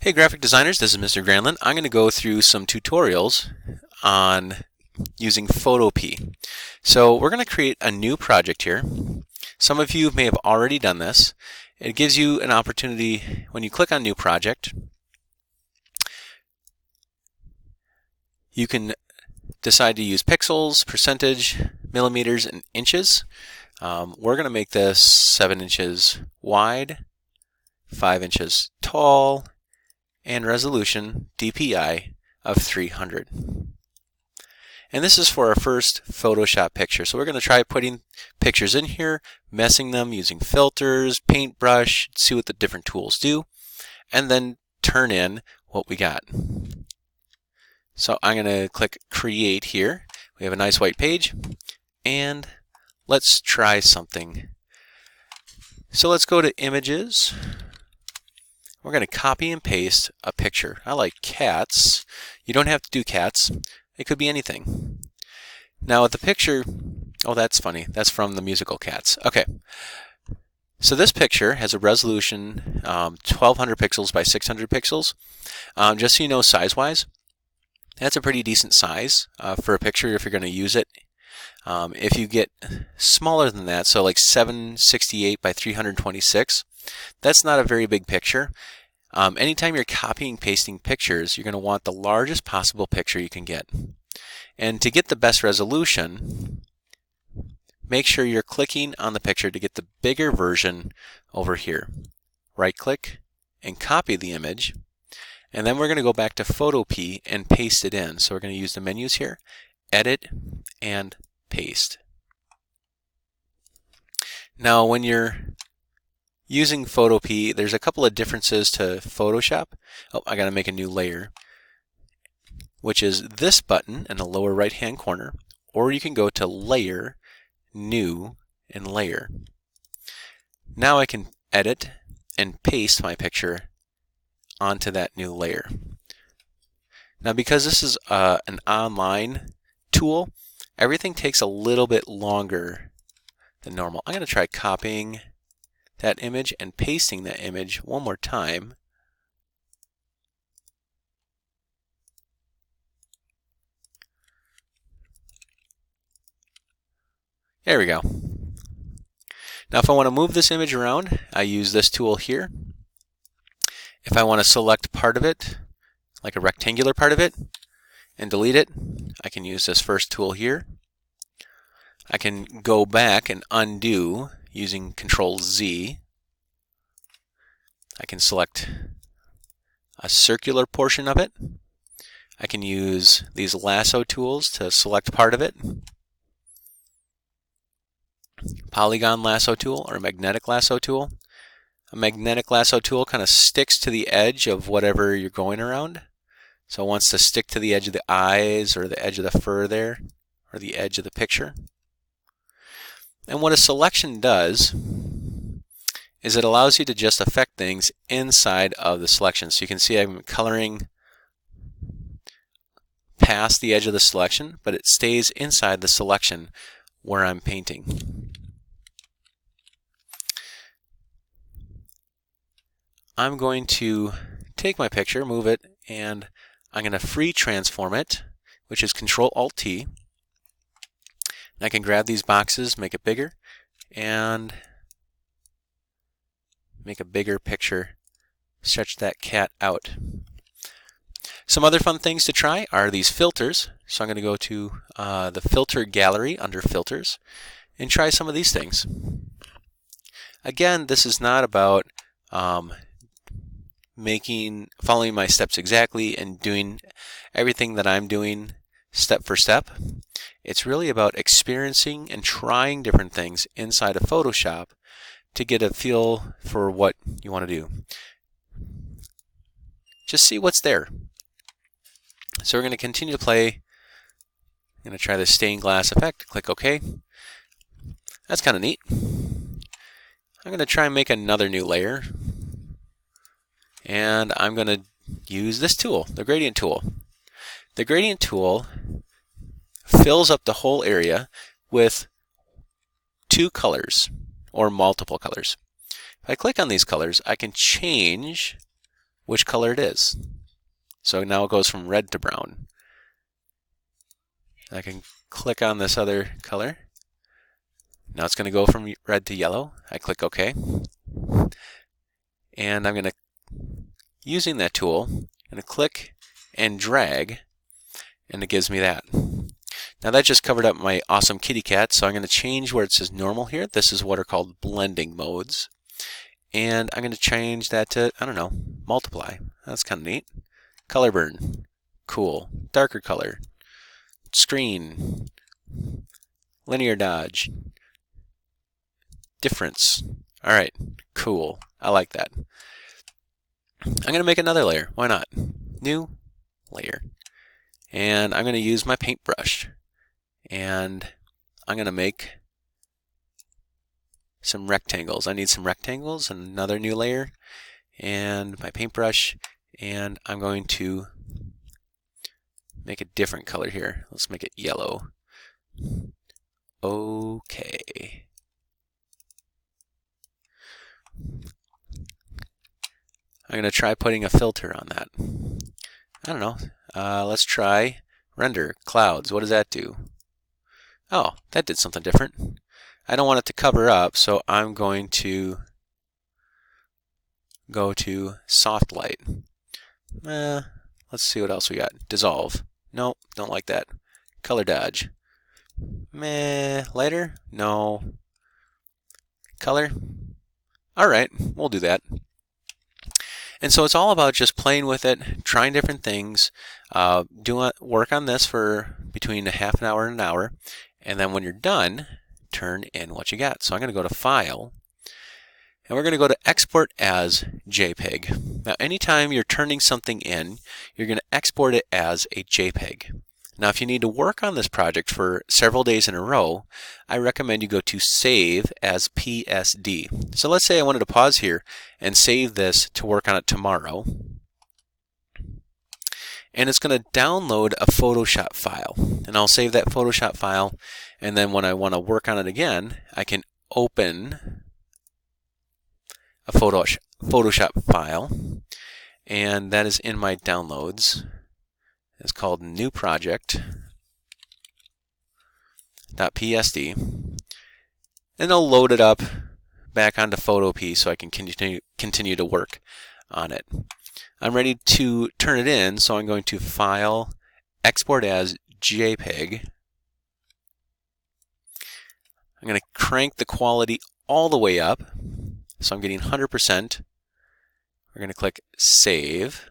Hey graphic designers, this is Mr. Granlund. I'm going to go through some tutorials on using Photopea. So we're going to create a new project here. Some of you may have already done this. It gives you an opportunity when you click on New Project. You can decide to use pixels, percentage, millimeters, and inches. We're going to make this 7 inches wide, 5 inches tall, and resolution DPI of 300. And this is for our first Photoshop picture. So we're going to try putting pictures in here, messing them using filters, paintbrush, see what the different tools do, and then turn in what we got. So I'm going to click Create here. We have a nice white page, and let's try something. So let's go to Images. We're going to copy and paste a picture. I like cats. You don't have to do cats. It could be anything. Now with the picture, oh that's funny, that's from the musical Cats. Okay, so this picture has a resolution 1200 pixels by 600 pixels. Just so you know, size-wise, that's a pretty decent size for a picture if you're going to use it. If you get smaller than that, so like 768 by 326, that's not a very big picture. Anytime you're copying and pasting pictures, you're going to want the largest possible picture you can get. And to get the best resolution, make sure you're clicking on the picture to get the bigger version over here. Right click and copy the image, and then we're going to go back to Photopea and paste it in. So we're going to use the menus here, edit and paste. Now when you're using Photopea, there's a couple of differences to Photoshop. Oh, I got to make a new layer, which is this button in the lower right hand corner, or you can go to Layer, New, and Layer. Now I can edit and paste my picture onto that new layer. Now because this is an online tool, everything takes a little bit longer than normal. I'm going to try copying that image and pasting that image one more time. There we go. Now if I want to move this image around, I use this tool here. If I want to select part of it, like a rectangular part of it, and delete it, I can use this first tool here. I can go back and undo using Control Z. I can select a circular portion of it. I can use these lasso tools to select part of it. Polygon lasso tool or magnetic lasso tool. A magnetic lasso tool kind of sticks to the edge of whatever you're going around. So it wants to stick to the edge of the eyes or the edge of the fur there, or the edge of the picture. And what a selection does is it allows you to just affect things inside of the selection. So you can see I'm coloring past the edge of the selection, but it stays inside the selection where I'm painting. I'm going to take my picture, move it, and I'm going to free transform it, which is Control-Alt-T. I can grab these boxes, make it bigger, and make a bigger picture, stretch that cat out. Some other fun things to try are these filters. So I'm going to go to the filter gallery under filters and try some of these things. Again, this is not about following my steps exactly and doing everything that I'm doing step for step. It's really about experiencing and trying different things inside of Photoshop to get a feel for what you want to do. Just see what's there. So we're going to continue to play. I'm going to try the stained glass effect. Click OK. That's kind of neat. I'm going to try and make another new layer. And I'm going to use this tool, the gradient tool. The gradient tool fills up the whole area with two colors or multiple colors. If I click on these colors, I can change which color it is. So now it goes from red to brown. I can click on this other color. Now it's going to go from red to yellow. I click OK. And I'm going to, using that tool, I'm going to click and drag, and it gives me that. Now that just covered up my awesome kitty cat, so I'm going to change where it says normal here. This is what are called blending modes. And I'm going to change that to, I don't know, multiply. That's kind of neat. Color burn. Cool. Darker color. Screen. Linear dodge. Difference. Alright, cool. I like that. I'm going to make another layer. Why not? New layer. And I'm going to use my paintbrush. And I'm going to make some rectangles. I need some rectangles, another new layer, and my paintbrush. And I'm going to make a different color here. Let's make it yellow. Okay. I'm going to try putting a filter on that. I don't know. Let's try render clouds. What does that do? Oh, that did something different. I don't want it to cover up, so I'm going to go to soft light. Let's see what else we got. Dissolve. Nope, don't like that. Color dodge. Lighter? No. Color? Alright, we'll do that. And so it's all about just playing with it, trying different things, work on this for between a half an hour and an hour, and then when you're done, turn in what you got. So I'm going to go to File, and we're going to go to Export as JPEG. Now anytime you're turning something in, you're going to export it as a JPEG. Now if you need to work on this project for several days in a row, I recommend you go to Save as PSD. So let's say I wanted to pause here and save this to work on it tomorrow. And it's going to download a Photoshop file. And I'll save that Photoshop file, and then when I want to work on it again, I can open a Photoshop file, and that is in my downloads. It's called New Project .psd, and it'll load it up back onto Photopea so I can continue to work on it. I'm ready to turn it in, so I'm going to File, Export as JPEG. I'm going to crank the quality all the way up, so I'm getting 100%. We're going to click Save,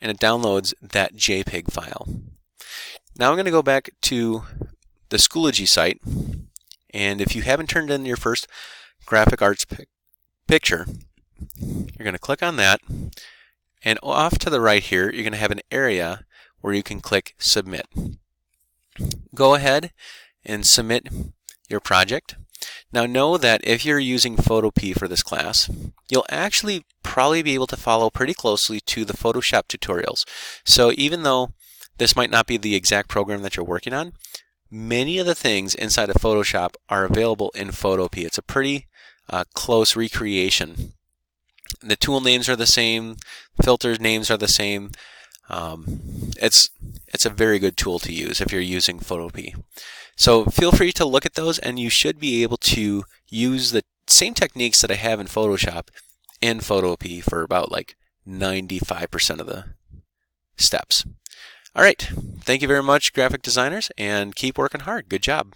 and it downloads that JPEG file. Now I'm going to go back to the Schoology site, and if you haven't turned in your first graphic arts picture, you're going to click on that, and off to the right here, you're going to have an area where you can click Submit. Go ahead and submit your project. Now know that if you're using Photopea for this class, you'll actually probably be able to follow pretty closely to the Photoshop tutorials. So even though this might not be the exact program that you're working on, many of the things inside of Photoshop are available in Photopea. It's a pretty close recreation. The tool names are the same, filter names are the same. It's a very good tool to use if you're using Photopea. So feel free to look at those, and you should be able to use the same techniques that I have in Photoshop in Photopea for about like 95% of the steps. All right, thank you very much, graphic designers, and keep working hard. Good job.